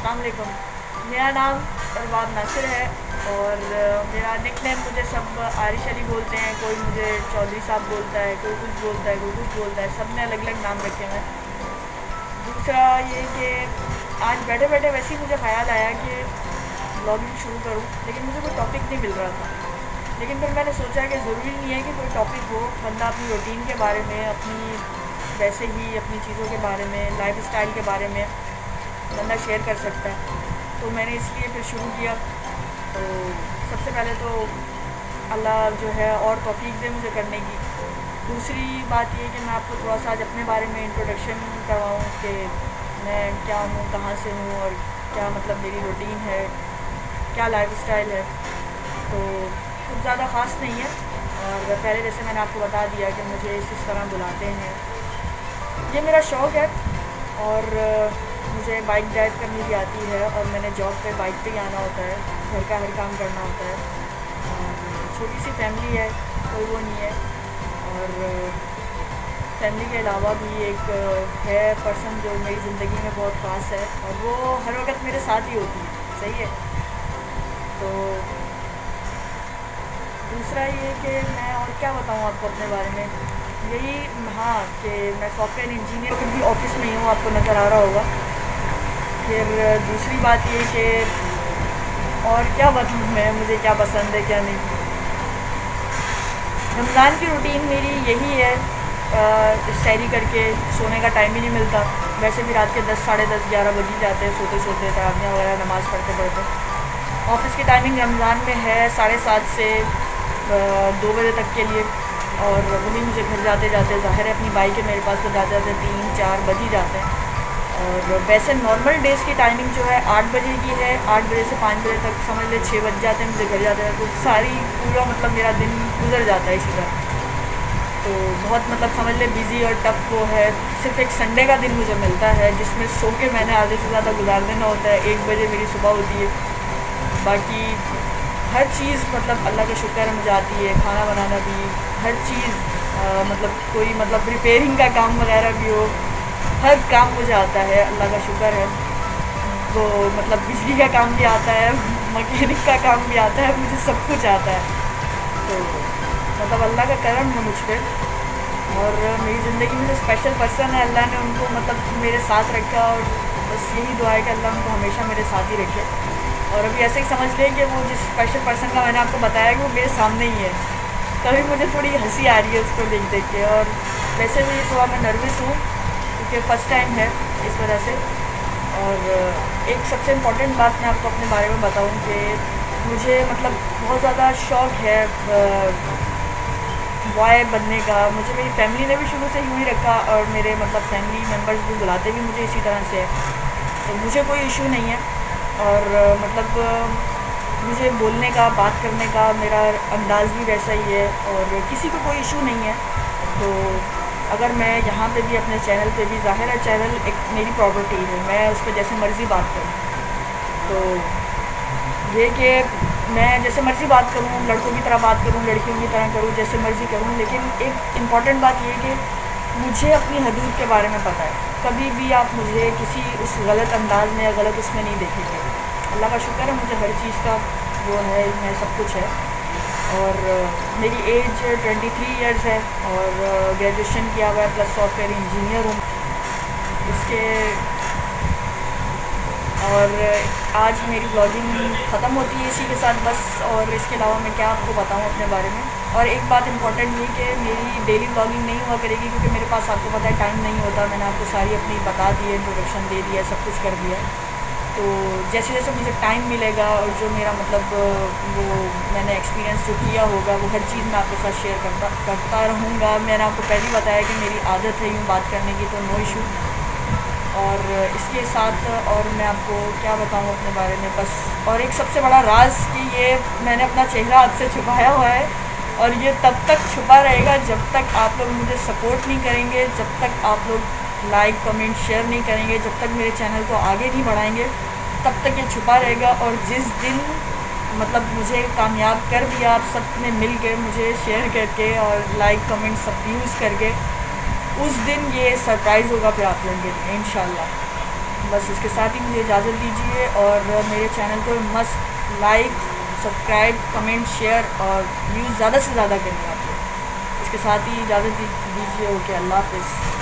अस्सलाम वालेकुम। मेरा नाम अरबाब नासिर है और मेरा निकनेम मुझे सब आरिश अली बोलते हैं, कोई मुझे चौधरी साहब बोलता है, कोई कुछ बोलता है, कोई कुछ बोलता है, सब ने अलग अलग नाम रखे हुए हैं। दूसरा ये कि आज बैठे बैठे वैसे ही मुझे ख़्याल आया कि ब्लॉगिंग शुरू करूँ, लेकिन मुझे कोई टॉपिक नहीं मिल रहा था। लेकिन फिर मैंने सोचा कि ज़रूरी नहीं है कि कोई टॉपिक हो, बंदा अपनी रूटीन के बारे में, अपनी वैसे ही अपनी चीज़ों के बारे में, लाइफ स्टाइल के बारे में बंदा शेयर कर सकता है। तो मैंने इसलिए फिर शुरू किया। तो सबसे पहले तो अल्लाह जो है और तौफीक दे मुझे करने की। दूसरी बात ये कि मैं आपको थोड़ा सा आज अपने बारे में इंट्रोडक्शन करवाऊँ कि मैं क्या हूँ, कहाँ से हूँ और क्या मतलब मेरी रूटीन है, क्या लाइफ स्टाइल है। तो कुछ ज़्यादा ख़ास नहीं है और पहले जैसे मैंने आपको बता दिया कि मुझे इस तरह बुलाते हैं। ये मेरा शौक़ है और मुझे बाइक ड्राइव करनी भी आती है और मैंने जॉब पे बाइक पे ही आना होता है, घर का हर काम करना होता है। और छोटी सी फैमिली है, कोई वो नहीं है। और फैमिली के अलावा भी एक है पर्सन जो मेरी ज़िंदगी में बहुत ख़ास है और वो हर वक्त मेरे साथ ही होती है। सही है। तो दूसरा ये कि मैं और क्या बताऊँ आपको अपने बारे में, यही हाँ कि मैं सॉफ्टवेयर इंजीनियर भी ऑफिस में ही हूँ, आपको नज़र आ रहा होगा। फिर दूसरी बात ये कि और क्या बताऊँ मैं, मुझे क्या पसंद है क्या नहीं। रमज़ान की रूटीन मेरी यही है, सैरी करके सोने का टाइम ही नहीं मिलता। वैसे भी रात के 10 साढ़े 10 11 बज ही जाते हैं सोते सोते, तरावियाँ वगैरह नमाज़ पढ़ते पढ़ते। ऑफ़िस की टाइमिंग रमज़ान में है 7:30 से 2 बजे तक के लिए और वही मुझे घर जाते जाते ज़ाहिर है अपनी बाइक है मेरे पास, तो जाते जाते 3-4 बज ही जाते हैं। और वैसे नॉर्मल डेज़ की टाइमिंग जो है 8 बजे की है, 8 बजे से 5 बजे तक समझ ले 6 बज जाते हैं मुझे घर जाते हैं। तो सारी पूरा मतलब मेरा दिन गुजर जाता है इसी तरह। तो बहुत मतलब समझ ले बिज़ी और टफ वो है। सिर्फ एक संडे का दिन मुझे मिलता है जिसमें सो के मैंने आधे से ज़्यादा गुजार देना होता है। 1 बजे मेरी सुबह होती है। बाकी हर चीज़ मतलब अल्लाह का शुक्र है मुझे आती है, खाना बनाना भी, हर चीज़ मतलब कोई मतलब रिपेयरिंग का काम वगैरह भी हो, हर काम मुझे आता है, अल्लाह का शुक्र है। वो मतलब बिजली का काम भी आता है, मैकेनिक का काम भी आता है, मुझे सब कुछ आता है। तो मतलब अल्लाह का करम है मुझ पर। और मेरी ज़िंदगी में जो स्पेशल पर्सन है अल्लाह ने उनको मतलब मेरे साथ रखा और बस यही दुआ है कि अल्लाह उनको हमेशा मेरे साथ ही रखे। और अभी ऐसे ही समझ लें कि वो जिस स्पेशल पर्सन का मैंने आपको बताया कि वो मेरे सामने ही है, तभी मुझे थोड़ी हंसी आ रही है उसको देख देख के। और वैसे भी थोड़ा मैं नर्वस हूँ क्योंकि फ़र्स्ट टाइम है इस वजह से। और एक सबसे इम्पॉर्टेंट बात मैं आपको अपने बारे में बताऊँ कि मुझे मतलब बहुत ज़्यादा शौक़ है बॉय बनने का। मुझे मेरी फैमिली ने भी शुरू से यूँ ही रखा और मेरे मतलब फैमिली मेम्बर्स भी बुलाते भी मुझे इसी तरह से है। तो मुझे कोई इशू नहीं है और मतलब मुझे बोलने का, बात करने का मेरा अंदाज़ भी वैसा ही है और किसी को कोई इशू नहीं है। तो अगर मैं यहाँ पे भी अपने चैनल पे भी, ज़ाहिर है चैनल एक मेरी प्रॉपर्टी है, मैं उस पर जैसे मर्ज़ी बात करूँ। तो ये कि मैं जैसे मर्ज़ी बात करूँ, लड़कों की तरह बात करूँ, लड़कियों की तरह करूँ, जैसे मर्ज़ी करूँ, लेकिन एक इम्पॉर्टेंट बात ये कि मुझे अपनी हदूद के बारे में पता है। कभी भी आप मुझे किसी उस गलत अंदाज में या गलत उसमें नहीं देखेंगे। अल्लाह का शुक्र है मुझे हर चीज़ का वो है, मैं सब कुछ है। और मेरी एज 23 इयर्स है और ग्रेजुएशन किया हुआ है, प्लस सॉफ्टवेयर इंजीनियर हूँ इसके। और आज मेरी ब्लॉगिंग ख़त्म होती है इसी के साथ बस। और इसके अलावा मैं क्या आपको बताऊँ अपने बारे में। और एक बात इम्पॉर्टेंट ये कि मेरी डेली ब्लॉगिंग नहीं हुआ करेगी क्योंकि मेरे पास आपको पता है टाइम नहीं होता। मैंने आपको सारी अपनी बता दी है, इंट्रोडक्शन दे दिया, सब कुछ कर दिया। तो जैसे जैसे मुझे टाइम मिलेगा और जो मेरा मतलब वो मैंने एक्सपीरियंस जो किया होगा वो हर चीज़ मैं आपके साथ शेयर करता रहूँगा। मैंने आपको पहले ही बताया कि मेरी आदत है यूँ बात करने की, तो नो इशू। और इसके साथ और मैं आपको क्या बताऊँ अपने बारे में बस। और एक सबसे बड़ा राज कि ये मैंने अपना चेहरा आपसे छुपाया हुआ है और ये तब तक छुपा रहेगा जब तक आप लोग मुझे सपोर्ट नहीं करेंगे, जब तक आप लोग लाइक कमेंट शेयर नहीं करेंगे, जब तक मेरे चैनल को आगे नहीं बढ़ाएंगे, तब तक ये छुपा रहेगा। और जिस दिन मतलब मुझे कामयाब कर दिया आप सब ने मिल के मुझे शेयर करके और लाइक कमेंट सब यूज़ करके, उस दिन ये सरप्राइज़ होगा फिर आप लोगों के लिए इंशाल्लाह। बस इसके साथ ही मुझे इजाज़त दीजिए, और मेरे चैनल को must like, subscribe, comment, share और व्यूज़ ज़्यादा से ज़्यादा करें आप लोग। इसके साथ ही इजाज़त दीजिए। ओके, अल्लाह हाफ़िज़।